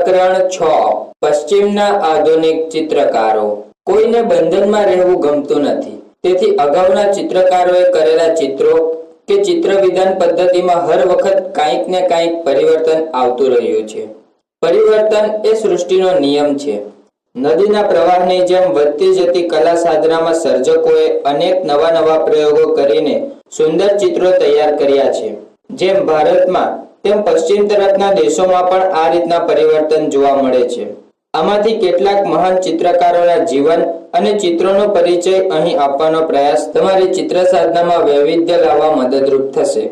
પ્રકરણ 6 પશ્ચિમના આધુનિક ચિત્રકારો। કોઈને બંધનમાં રહેવું ગમતું નથી, તેથી અગાઉના ચિત્રકારોએ કરેલા ચિત્રો કે ચિત્ર વિધાન પદ્ધતિમાં હર વખત કાંઈક ને કાંઈક પરિવર્તન આવતું રહ્યું છે। પરિવર્તન એ સૃષ્ટિનો નિયમ છે। નદીના પ્રવાહની જેમ વધતી જતી કલા સાધનામાં સર્જકોએ અનેક નવા પ્રયોગો કરીને સુંદર ચિત્રો તૈયાર કર્યા છે। જેમ ભારતમાં તેમ પશ્ચિમ તરફના દેશોમાં પણ આ રીતના પરિવર્તન જોવા મળે છે। આમાંથી કેટલાક મહાન ચિત્રકારોના જીવન અને ચિત્રોનો પરિચય અહીં આપવાનો પ્રયાસ તમારી ચિત્ર સાધનામાં વૈવિધ્ય લાવવા મદદરૂપ થશે।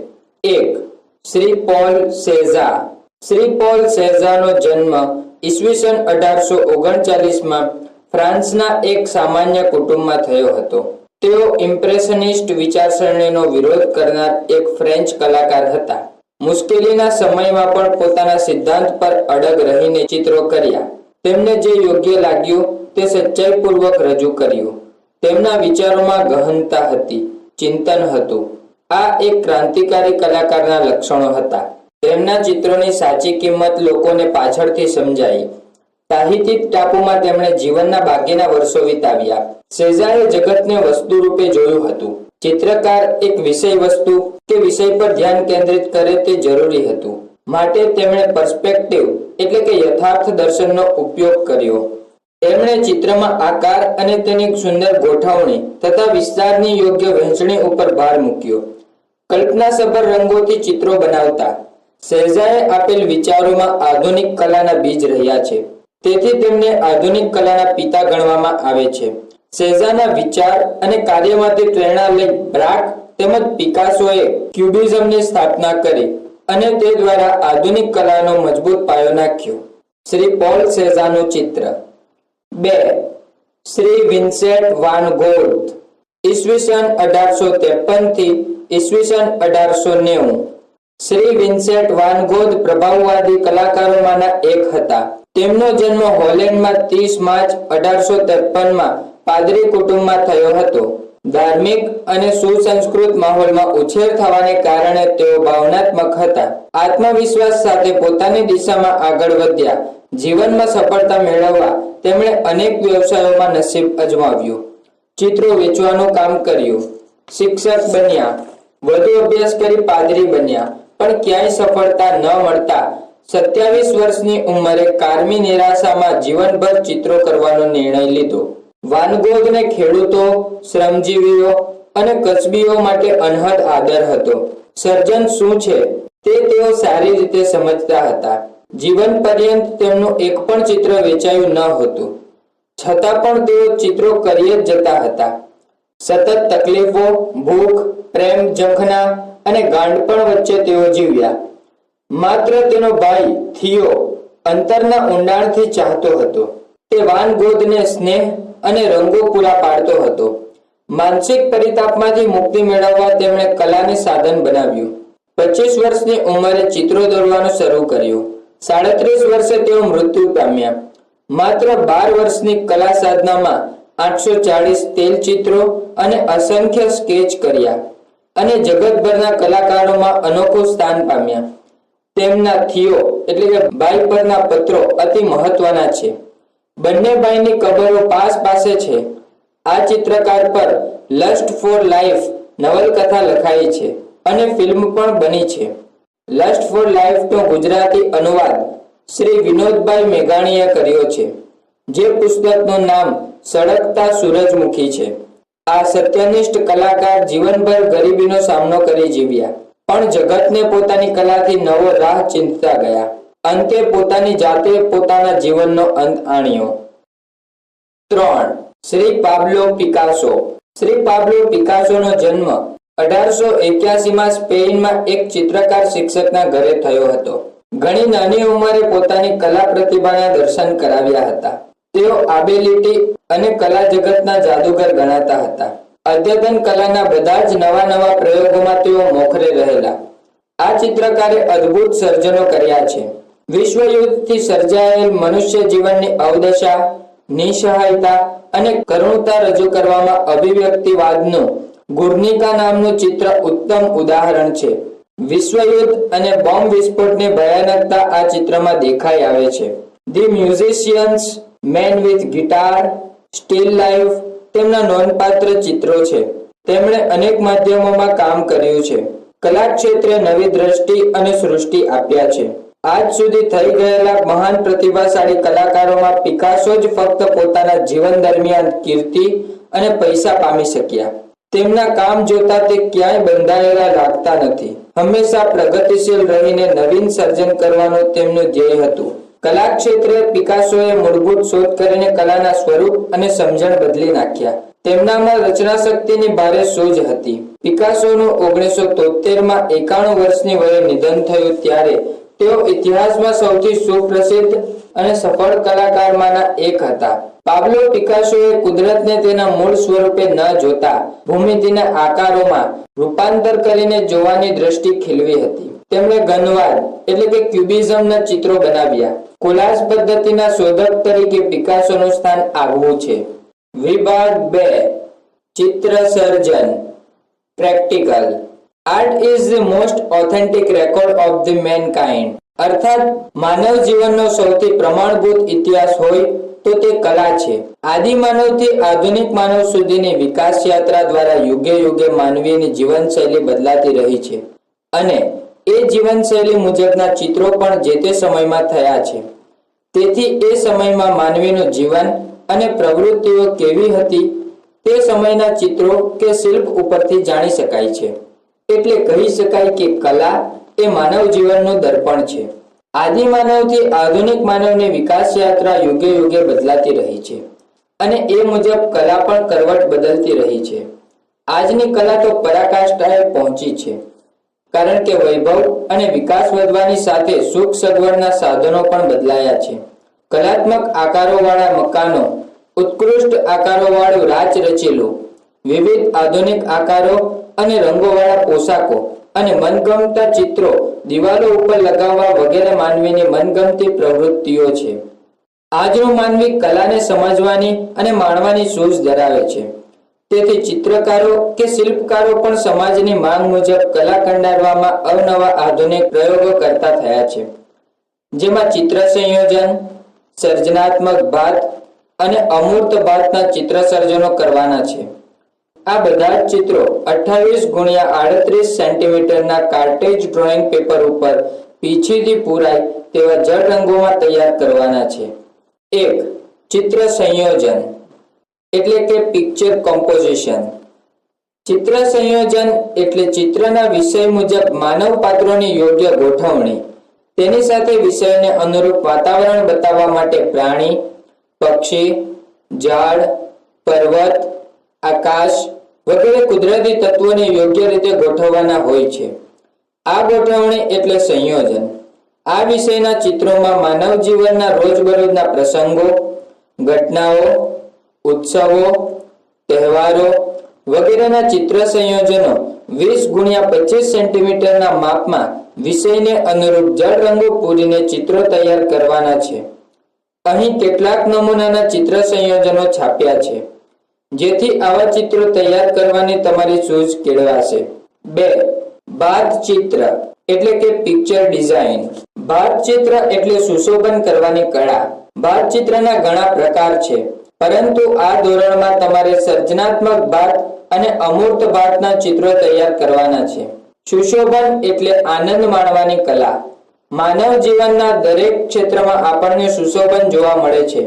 1. શ્રી પોલ સેઝા। શ્રી પોલ સેઝાનો જન્મ ઈસવીસન 1839માં ફ્રાન્સના એક સામાન્ય કુટુંબમાં થયો હતો। તેઓ ઇમ્પ્રેશનિસ્ટ વિચારસરણીનો વિરોધ કરનાર એક ફ્રેન્ચ કલાકાર હતા। મુશ્કેલીના સમયમાં પણ પોતાના સિદ્ધાંત પર અડગ રહીને ચિત્રો કર્યા। તેમને જે યોગ્ય લાગ્યું તે સચ્ચાઈપૂર્વક રજૂ કર્યું। તેમના વિચારોમાં ગહનતા હતી, ચિંતન હતું। આ એક ક્રાંતિકારી કલાકારના લક્ષણો હતા। તેમના ચિત્રોની સાચી કિંમત લોકોને પાછળથી સમજાઈ। તાહિતી ટાપુમાં તેમણે જીવનના બાકીના વર્ષો વિતાવ્યા। સેઝાએ જગતને વસ્તુ રૂપે જોયું હતું। ચિત્રકાર એક વિષય વસ્તુ કે વિષય પર ધ્યાન કેન્દ્રિત કરે તે જરૂરી હતું, માટે તેમણે પર્સ્પેક્ટિવ એટલે કે યથાર્થ દર્શનનો ઉપયોગ કર્યો। તેમણે ચિત્રમાં આકાર અને તેની સુંદર ગોઠવણી તથા વિસ્તારની યોગ્ય વહેંચણી ઉપર ભાર મૂક્યો। કલ્પનાસભર રંગોથી ચિત્રો બનાવતા સેઝાએ આપેલ વિચારોમાં આધુનિક કલાના બીજ રહ્યા છે, તેથી તેમને આધુનિક કલાના પિતા ગણવામાં આવે છે। સેઝાના વિચાર અને કાર્યમાંથી પ્રેરણા લઈ બ્રાક તેમજ પિકાસોએ ક્યુબિઝમની સ્થાપના કરી અને તે દ્વારા આધુનિક કલાનો મજબૂત પાયો નાખ્યો। શ્રી પોલ સેઝાનું ચિત્ર। 2. Shri Vincent van Gogh. ઈસવીસન 1853 થી ઈસવીસન 1890। શ્રી વિન્સેન્ટ વાન ગોથ પ્રભાવવાદી કલાકારોમાંના એક હતા। તેમનો જન્મ હોલેન્ડમાં 30 માર્ચ 1853માં પાદરી કુટુંબમાં થયો હતો। ધાર્મિક અને સુસંસ્કૃત માહોલમાં ઉછેર થવાને કારણે તેઓ ભાવનાત્મક હતા। આત્મવિશ્વાસ સાથે પોતાની દિશામાં આગળ વધ્યા। જીવનમાં સફળતા મેળવવા તેમણે અનેક વ્યવસાયોમાં નસીબ અજમાવ્યું। ચિત્રો વેચવાનું કામ કર્યું। શિક્ષક બન્યા। વધુ અભ્યાસ કરી પાદરી બન્યા, પણ ક્યાંય સફળતા ન મળતા 27 વર્ષની ઉંમરે કારમી નિરાશામાં જીવનભર ચિત્રો કરવાનો નિર્ણય લીધો। વાન ગોગને ખેડૂતો, શ્રમજીવીઓ અને કસબીઓ માટે અનહદ આદર હતો। સર્જન શું છે તે તેઓ સારી રીતે સમજતા હતા। જીવન પર્યંત તેમનું એક પણ ચિત્ર વેચાયું ન હતું, છતાં પણ તેઓ ચિત્રો કરી જ જતા હતા। સતત તકલીફો, ભૂખ, પ્રેમ ઝંખના અને ગાંડપણ વચ્ચે તેઓ જીવ્યા। માત્ર તેનો ભાઈ થિયો અંતરના ઊંડાણથી ચાહતો હતો। તે વાન ગોગને સ્નેહ અને રંગો પૂરા પાડતો હતો। માનસિક પરિતાપમાંથી મુક્તિ મેળવવા તેમણે કલાને સાધન બનાવ્યું। 25 વર્ષની ઉંમરે ચિત્રો દોરવાનું શરૂ કર્યું। 37 વર્ષે તેઓ મૃત્યુ પામ્યા। માત્ર 12 વર્ષની કલા સાધનામાં 840 તેલચિત્રો અને અસંખ્ય સ્કેચ કર્યા અને જગતભરના કલાકારોમાં અનોખું સ્થાન પામ્યા। તેમના થિયો એટલે કે ભાઈ પરના પત્રો અતિ મહત્વના છે। બંને ભાઈની કબરો પાસે છે। આ ચિત્રકાર પર લસ્ટ ફોર લાઈફ નવલકથા લખાઈ છે અને ફિલ્મ પણ બની છે। લસ્ટ ફોર લાઈફનો ગુજરાતી અનુવાદ શ્રી વિનોદભાઈ મેઘાણીએ કર્યો છે, જે પુસ્તકનું નામ સળગતા સૂરજમુખી છે। આ સત્યનિષ્ઠ કલાકાર જીવનભર ગરીબીનો સામનો કરી જીવ્યા, પણ જગતને પોતાની કલાથી નવો રાહ ચીંધતા ગયા। અંતે પોતાની જાતે પોતાના જીવનનો અંત આણ્યો। 3. Shri Pablo Picasso. Shri Pablo પિકાસોનો જન્મ 1881માં સ્પેનમાં એક ચિત્રકાર શિક્ષકના ઘરે થયો હતો। ઘણી નાની ઉંમરે પોતાની કલા પ્રતિભાના દર્શન કરાવ્યા હતા। તેઓ આબેલિટી અને કલા જગતના જાદુગર ગણાતા હતા। અદ્યતન કલાના બધા જ નવા પ્રયોગોમાં તેઓ મોખરે રહેલા। આ ચિત્રકારે અદ્ભુત સર્જનો કર્યા છે। વિશ્વયુદ્ધથી સર્જાયેલ મનુષ્ય જીવનની અવદશા, નિસહાયતા અને કરુણતા રજૂ કરવામાં અભિવ્યક્તિવાદનું ગુર્નિકા નામનું ચિત્ર ઉત્તમ ઉદાહરણ છે। વિશ્વયુદ્ધ અને બોમ્બ વિસ્ફોટની ભયાનકતા આ ચિત્રમાં દેખાઈ આવે છે। The musicians, main with guitar, steel life તેમના નોંધપાત્ર ચિત્રો છે. તેમણે અનેક માધ્યમોમાં કામ કર્યું છે. કલા ક્ષેત્રે નવી દ્રષ્ટિ અને સૃષ્ટિ આપ્યા છે. આજ સુધી થઈ ગયેલા મહાન પ્રતિભાશાળી કલાકારોમાં પિકાસો જ ફક્ત પોતાના જીવન દરમિયાન કીર્તિ અને પૈસા પામી શક્યા. તેમના કામ જોતા તે ક્યાંય બંધાયેલા લાગતા નથી. હંમેશા પ્રગતિશીલ રહીને નવીન સર્જન કરવાનું તેમનું ધ્યેય હતું. કલા ક્ષેત્રે પિકાસોએ મૂળભૂત શોધ કરીને કલાના સ્વરૂપ અને સમજણ બદલી નાખ્યા. તેમનામાં રચના શક્તિની ભારે સૂઝ હતી. પિકાસોનું 1973માં 91 વર્ષની વયે નિધન થયું ત્યારે તેઓ ઇતિહાસમાં સૌથી સુપ્રસિદ્ધ અને સફળ કલાકારમાંના એક હતા. પાબ્લો પિકાસોએ કુદરતને તેના મૂળ સ્વરૂપે ન જોતા ભૂમિતિના આકારોમાં રૂપાંતર કરીને જોવાની દ્રષ્ટિ ખીલવી હતી. તેમણે ઘનવાદ એટલે કે ક્યુબિઝમના ચિત્રો બનાવ્યા. કોલાજ પદ્ધતિના શોધક તરીકે પિકાસોનું સ્થાન આગવું છે. વિભાગ 2 ચિત્ર સર્જન practical. Art is the most authentic record of the mankind. અર્થાત માનવ જીવનનો સૌથી પ્રમાણભૂત ઇતિહાસ હોય તો તે કલા છે. આદિ માનવથી આધુનિક માનવ સુધીની વિકાસ યાત્રા દ્વારા યુગે યુગે માનવીની જીવનશૈલી બદલાતી રહી છે અને એ જીવનશૈલી મુજબના ચિત્રો પણ જે તે સમયમાં થયા છે. તેથી એ સમયમાં માનવીનું જીવન અને પ્રવૃત્તિઓ કેવી હતી તે સમયના ચિત્રો કે શિલ્પ ઉપરથી જાણી શકાય છે. એટલે કહી શકાય કે કલા એ માનવ જીવનનું દર્પણ છે. આદિ માનવથી આધુનિક માનવની વિકાસ યાત્રા યુગે યુગે બદલાતી રહી છે અને એ મુજબ કલા પણ કરવટ બદલતી રહી છે. આજની કલા તો પરાકાષ્ઠાએ પહોંચી છે કારણ કે વૈભવ અને વિકાસ વધવાની સાથે સુખ સગવડના સાધનો પણ બદલાયા છે. કલાત્મક આકારોવાળા મકાનો, ઉત્કૃષ્ટ આકારોવાળું રાચ રચેલું, વિવિધ આધુનિક આકારો અને રંગોવાળા પોશાકો અને મનગમતા ચિત્રો દિવાલો ઉપર લગાવવા વગેરે માનવીની મનગમતી પ્રવૃત્તિઓ છે. આજનો માનવી કલાને સમજવાની અને માણવાની સૂઝ ધરાવે છે. તેથી ચિત્રકારો કે શિલ્પકારો પણ સમાજની માંગ મુજબ કલા કંડારવામાં અવનવા આધુનિક પ્રયોગો કરતા થયા છે, જેમાં ચિત્ર સંયોજન, સર્જનાત્મક ભાત અને અમૂર્ત ભાતના ચિત્ર સર્જનો કરવાના છે. આ બધા જ ચિત્રો 28x38 સેન્ટીમીટરના કાર્ટેજ ડ્રોઈંગ પેપર ઉપર પીછીથી પૂરાય તેવા જળ રંગોમાં તૈયાર કરવાના છે. 1. ચિત્ર સંયોજન એટલે કે પિક્ચર કોમ્પોઝિશન. ચિત્ર સંયોજન એટલે ચિત્રના વિષય મુજબ માનવ પાત્રોની યોગ્ય ગોઠવણી. તેની સાથે વિષયને અનુરૂપ વાતાવરણ બતાવવા માટે પ્રાણી, પક્ષી, ઝાડ, પર્વત, આકાશ વગેરે કુદરતી તત્વોને યોગ્ય રીતે ગોઠવવાના હોય છે. આ ગોઠવણી એટલે સંયોજન. આ વિષયના ચિત્રોમાં માનવ જીવનના રોજબરોજના પ્રસંગો, ઘટનાઓ, ઉત્સવો, તહેવારો વગેરેના ચિત્ર સંયોજનો 20x25 સેન્ટીમીટરના માપમાં વિષયને અનુરૂપ જળ રંગો પૂરીને ચિત્રો તૈયાર કરવાના છે. અહીં કેટલાક નમૂનાના ચિત્ર સંયોજનો છાપ્યા છે, જેથી આવા ચિત્રો તૈયાર કરવાની તમારી સૂઝ કેળવાશે. 2. ભાત ચિત્ર એટલે કે પિક્ચર ડિઝાઇન. ભાત ચિત્ર એટલે સુશોભન કરવાની કળા. ભાત ચિત્રના ઘણા પ્રકાર છે, પરંતુ આ ધોરણમાં તમારે સર્જનાત્મક ભાત અને અમૂર્ત ભાતના ચિત્રો તૈયાર કરવાના છે. સુશોભન એટલે આનંદ માણવાની કલા. માનવ જીવનના દરેક ક્ષેત્રમાં આપણને સુશોભન જોવા મળે છે.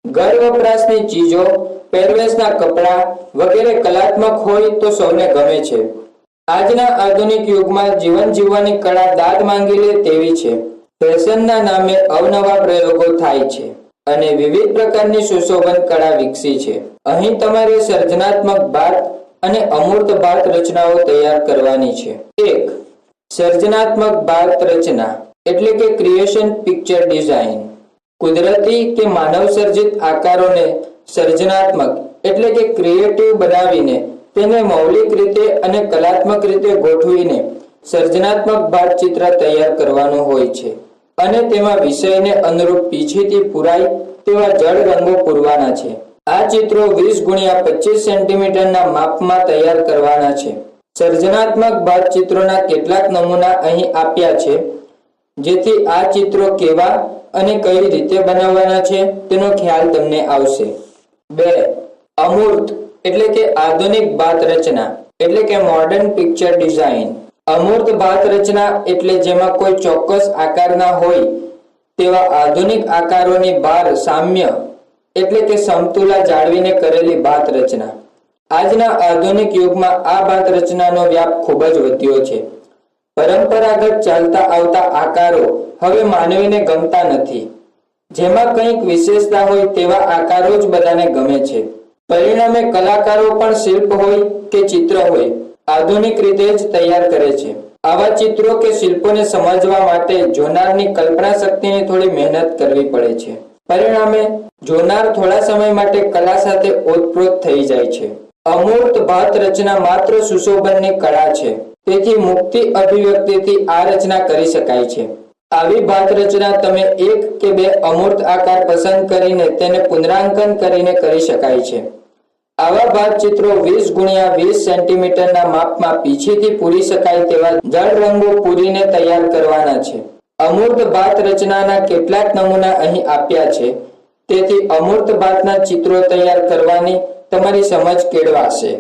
ઘર વપરાશની ચીજો, પહેરવેશના કપડાં વગેરે કલાત્મક હોય તો સૌને ગમે છે. આજના આધુનિક યુગમાં જીવન જીવવાની કળા દાદ માંગી લે તેવી છે. ફેશનના નામે અવનવા પ્રયોગો થાય છે અને વિવિધ પ્રકારની સુશોભન કળા વિકસી છે. અહીં તમારે સર્જનાત્મક ભાત અને અમૂર્ત ભાત રચનાઓ તૈયાર કરવાની છે. 1. સર્જનાત્મક ભાત રચના એટલે કે ક્રિએશન પિક્ચર ડિઝાઇન. કુદરતી કે માનવ સર્જિત આકારોને સર્જનાત્મક એટલે કે ક્રિએટિવ બનાવીને તેને મૌલિક રીતે અને કલાત્મક રીતે ગોઠવીને સર્જનાત્મક ભાત ચિત્ર તૈયાર કરવાનું હોય છે અને તેમાં વિષયને અનુરૂપ પીછીથી પૂરાય તેવા જળ રંગો પૂરવાના છે. આ ચિત્રો 20x25 સેન્ટીમીટરના માપમાં તૈયાર કરવાના છે. સર્જનાત્મક ભાત ચિત્રોના કેટલાક નમૂના અહીં આપ્યા છે, જેથી આ ચિત્રો કેવા અને કઈ રીતે બનાવવાના છે તેનો ખ્યાલ તમને આવશે। 2. અમૂર્ત એટલે કે આધુનિક ભાત રચના એટલે કે મોડર્ન પિક્ચર ડિઝાઇન। અમૂર્ત ભાત રચના એટલે જેમાં કોઈ ચોક્કસ આકારના હોય તેવા આધુનિક આકારોની ભાર સામ્ય એટલે કે સમતુલા જાળવીને કરેલી ભાત રચના। આજના આધુનિક યુગમાં આ ભાત રચનાનો વ્યાપ ખૂબ જ વધ્યો છે। પરંપરાગત ચાલતા આવતા આકારો હવે માનવીને ગમતા નથી। જેમાં કંઈક વિશેષતા હોય તેવા આકારો જ બધાને ગમે છે। પરિણામે કલાકારો પણ શિલ્પ હોય કે ચિત્ર હોય આધુનિક રીતે જ તૈયાર કરે છે। આવા ચિત્રો કે શિલ્પોને સમજવા માટે જોનારની કલ્પના શક્તિને થોડી મહેનત કરવી પડે છે। પરિણામે જોનાર થોડા સમય માટે કલા સાથે ઓતપ્રોત થઈ જાય છે। અમૂર્ત ભાત રચના માત્ર સુશોભનની કળા છે, તેથી મુક્તિ અભિવ્યક્તિથી આ રચના કરી શકાય છે। આવી ભાત રચના તમે 1 કે 2 અમૂર્ત આકાર પસંદ કરીને તેને પુનરાંકન કરીને કરી શકાય છે। આવા ભાત ચિત્રો 20x20 સેન્ટીમીટરના માપમાં પીછીથી પૂરી શકાય તેવા જળ રંગો પૂરીને તૈયાર કરવાના છે। અમૂર્ત ભાત રચનાના કેટલાક નમૂના અહીં આપ્યા છે, તેથી અમૂર્ત ભાતના ચિત્રો તૈયાર કરવાની તમારી સમજ કેળવાશે।